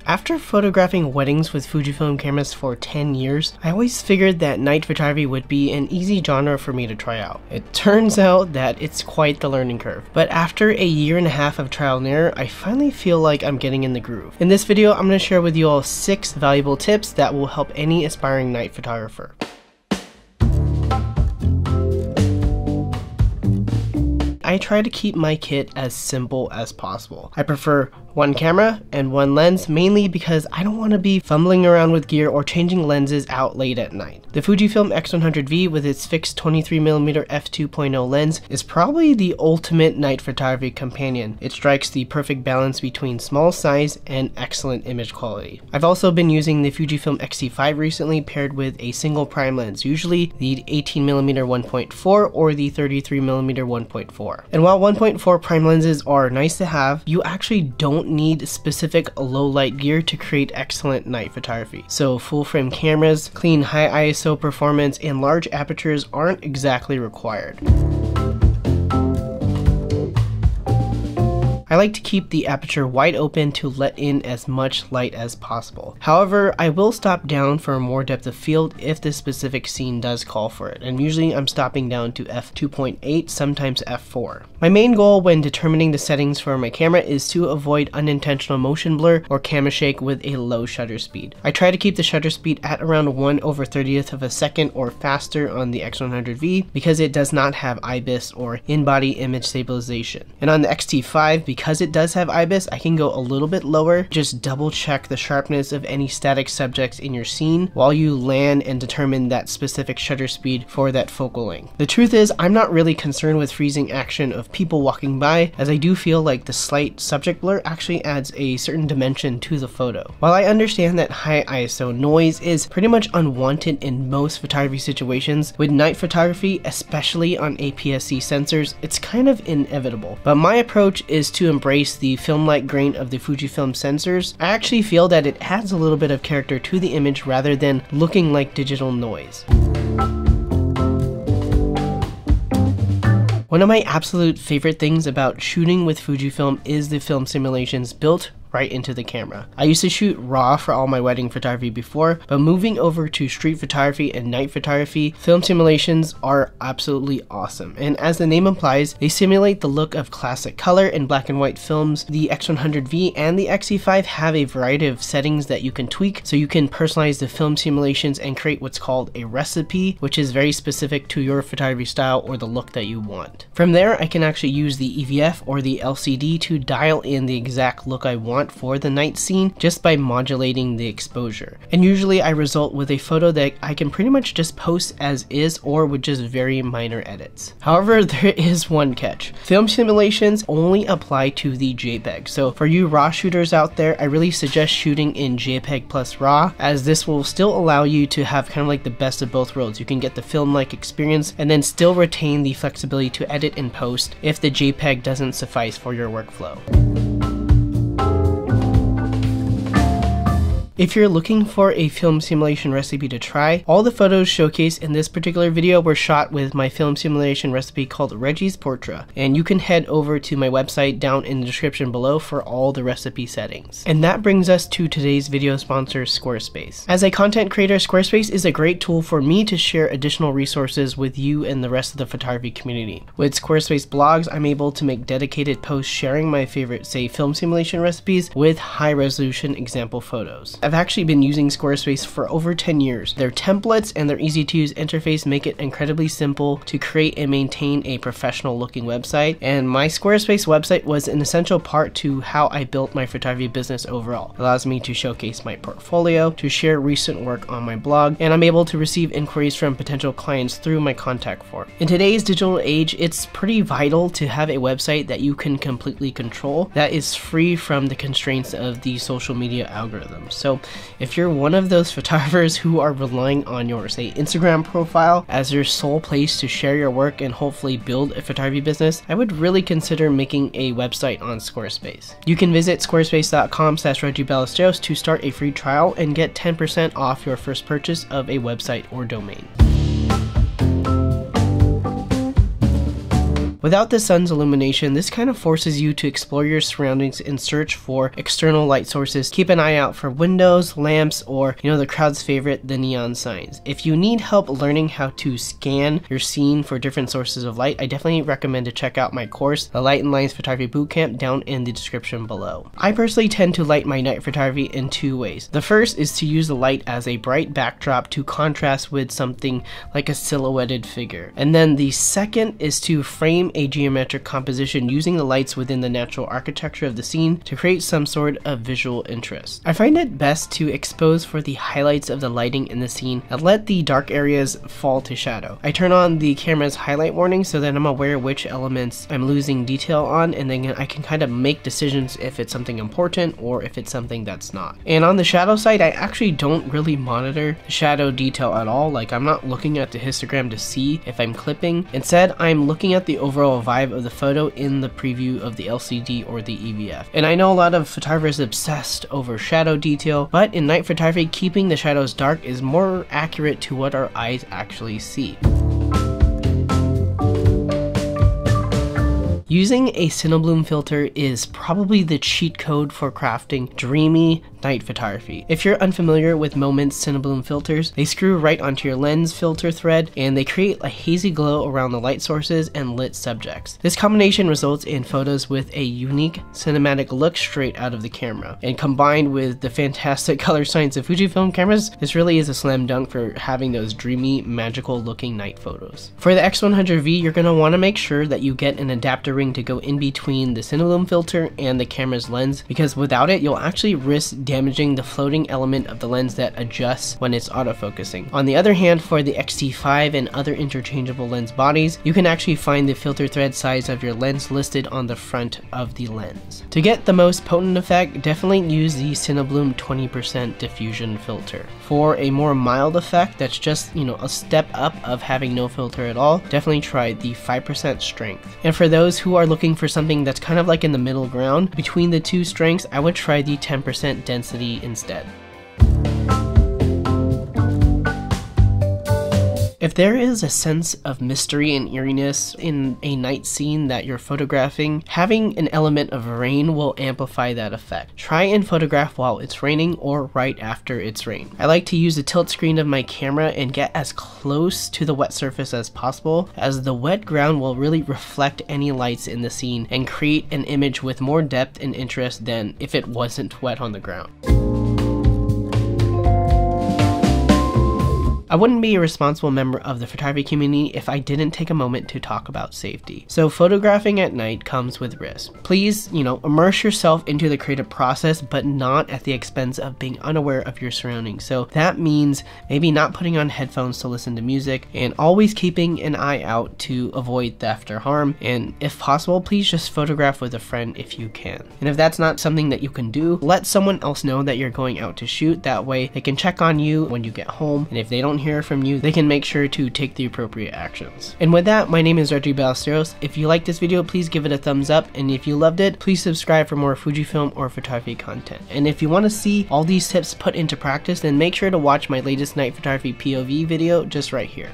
After photographing weddings with Fujifilm cameras for 10 years, I always figured that night photography would be an easy genre for me to try out. It turns out that it's quite the learning curve. But after a year and a half of trial and error, I finally feel like I'm getting in the groove. In this video, I'm going to share with you all 6 valuable tips that will help any aspiring night photographer. I try to keep my kit as simple as possible. I prefer one camera and one lens, mainly because I don't want to be fumbling around with gear or changing lenses out late at night. The Fujifilm X100V with its fixed 23mm f2.0 lens is probably the ultimate night photography companion. It strikes the perfect balance between small size and excellent image quality. I've also been using the Fujifilm X-T5 recently paired with a single prime lens, usually the 18mm 1.4 or the 33mm 1.4. And while 1.4 prime lenses are nice to have, you actually don't need specific low light gear to create excellent night photography. So full frame cameras, clean high ISO performance, and large apertures aren't exactly required. I like to keep the aperture wide open to let in as much light as possible. However, I will stop down for more depth of field if the specific scene does call for it, and usually I'm stopping down to f2.8, sometimes f4. My main goal when determining the settings for my camera is to avoid unintentional motion blur or camera shake with a low shutter speed. I try to keep the shutter speed at around 1/30th of a second or faster on the X100V because it does not have IBIS or in-body image stabilization. And on the X-T5, because it does have IBIS, I can go a little bit lower. Just double check the sharpness of any static subjects in your scene while you land and determine that specific shutter speed for that focal length. The truth is, I'm not really concerned with freezing action of people walking by, as I do feel like the slight subject blur actually adds a certain dimension to the photo. While I understand that high ISO noise is pretty much unwanted in most photography situations, with night photography, especially on APS-C sensors, it's kind of inevitable. But my approach is to embrace the film-like grain of the Fujifilm sensors. I actually feel that it adds a little bit of character to the image rather than looking like digital noise. One of my absolute favorite things about shooting with Fujifilm is the film simulations built right into the camera. I used to shoot RAW for all my wedding photography before, but moving over to street photography and night photography, film simulations are absolutely awesome. And as the name implies, they simulate the look of classic color and black and white films. The X100V and the X-T5 have a variety of settings that you can tweak, so you can personalize the film simulations and create what's called a recipe, which is very specific to your photography style or the look that you want. From there, I can actually use the EVF or the LCD to dial in the exact look I want for the night scene just by modulating the exposure. And usually I result with a photo that I can pretty much just post as is or with just very minor edits. However, there is one catch. Film simulations only apply to the JPEG. So for you RAW shooters out there, I really suggest shooting in JPEG plus RAW, as this will still allow you to have kind of like the best of both worlds. You can get the film-like experience and then still retain the flexibility to edit and post if the JPEG doesn't suffice for your workflow. If you're looking for a film simulation recipe to try, all the photos showcased in this particular video were shot with my film simulation recipe called Reggie's Portra, and you can head over to my website down in the description below for all the recipe settings. And that brings us to today's video sponsor, Squarespace. As a content creator, Squarespace is a great tool for me to share additional resources with you and the rest of the photography community. With Squarespace blogs, I'm able to make dedicated posts sharing my favorite, say, film simulation recipes with high-resolution example photos. I've actually been using Squarespace for over 10 years. Their templates and their easy-to-use interface make it incredibly simple to create and maintain a professional-looking website, and my Squarespace website was an essential part to how I built my photography business overall. It allows me to showcase my portfolio, to share recent work on my blog, and I'm able to receive inquiries from potential clients through my contact form. In today's digital age, it's pretty vital to have a website that you can completely control, that is free from the constraints of the social media algorithms. So if you're one of those photographers who are relying on your, say, Instagram profile as your sole place to share your work and hopefully build a photography business, I would really consider making a website on Squarespace. You can visit squarespace.com/ReggieBallesteros to start a free trial and get 10% off your first purchase of a website or domain. Without the sun's illumination, this kind of forces you to explore your surroundings and search for external light sources. Keep an eye out for windows, lamps, or the crowd's favorite, the neon signs. If you need help learning how to scan your scene for different sources of light, I definitely recommend to check out my course, the Light and Lines Photography Bootcamp, down in the description below. I personally tend to light my night photography in two ways. The first is to use the light as a bright backdrop to contrast with something like a silhouetted figure. And then the second is to frame a geometric composition using the lights within the natural architecture of the scene to create some sort of visual interest. I find it best to expose for the highlights of the lighting in the scene and let the dark areas fall to shadow. I turn on the camera's highlight warning so that I'm aware which elements I'm losing detail on, and then I can kind of make decisions if it's something important or if it's something that's not. And on the shadow side, I actually don't really monitor the shadow detail at all. Like, I'm not looking at the histogram to see if I'm clipping. Instead, I'm looking at the overall vibe of the photo in the preview of the LCD or the EVF. And I know a lot of photographers obsessed over shadow detail, but in night photography, keeping the shadows dark is more accurate to what our eyes actually see. Using a CineBloom filter is probably the cheat code for crafting dreamy night photography. If you're unfamiliar with Moment's CineBloom filters, they screw right onto your lens filter thread and they create a hazy glow around the light sources and lit subjects. This combination results in photos with a unique cinematic look straight out of the camera. And combined with the fantastic color science of Fujifilm cameras, this really is a slam dunk for having those dreamy, magical looking night photos. For the X100V, you're going to want to make sure that you get an adapter ring to go in between the CineBloom filter and the camera's lens, because without it, you'll actually risk damaging the floating element of the lens that adjusts when it's autofocusing. On the other hand, for the X-T5 and other interchangeable lens bodies, you can actually find the filter thread size of your lens listed on the front of the lens. To get the most potent effect, definitely use the CineBloom 20% diffusion filter. For a more mild effect that's just, a step up of having no filter at all, definitely try the 5% strength. And for those who are looking for something that's kind of like in the middle ground between the two strengths, I would try the 10% density instead. If there is a sense of mystery and eeriness in a night scene that you're photographing, having an element of rain will amplify that effect. Try and photograph while it's raining or right after it's rained. I like to use the tilt screen of my camera and get as close to the wet surface as possible, as the wet ground will really reflect any lights in the scene and create an image with more depth and interest than if it wasn't wet on the ground. I wouldn't be a responsible member of the photography community if I didn't take a moment to talk about safety. So photographing at night comes with risk. Please, immerse yourself into the creative process, but not at the expense of being unaware of your surroundings. So that means maybe not putting on headphones to listen to music, and always keeping an eye out to avoid theft or harm. And if possible, please just photograph with a friend if you can. And if that's not something that you can do, let someone else know that you're going out to shoot. That way they can check on you when you get home, and if they don't hear from you, they can make sure to take the appropriate actions. And with that, my name is Reggie Ballesteros. If you liked this video, please give it a thumbs up, and if you loved it, please subscribe for more Fujifilm or photography content. And if you want to see all these tips put into practice, then make sure to watch my latest night photography POV video just right here.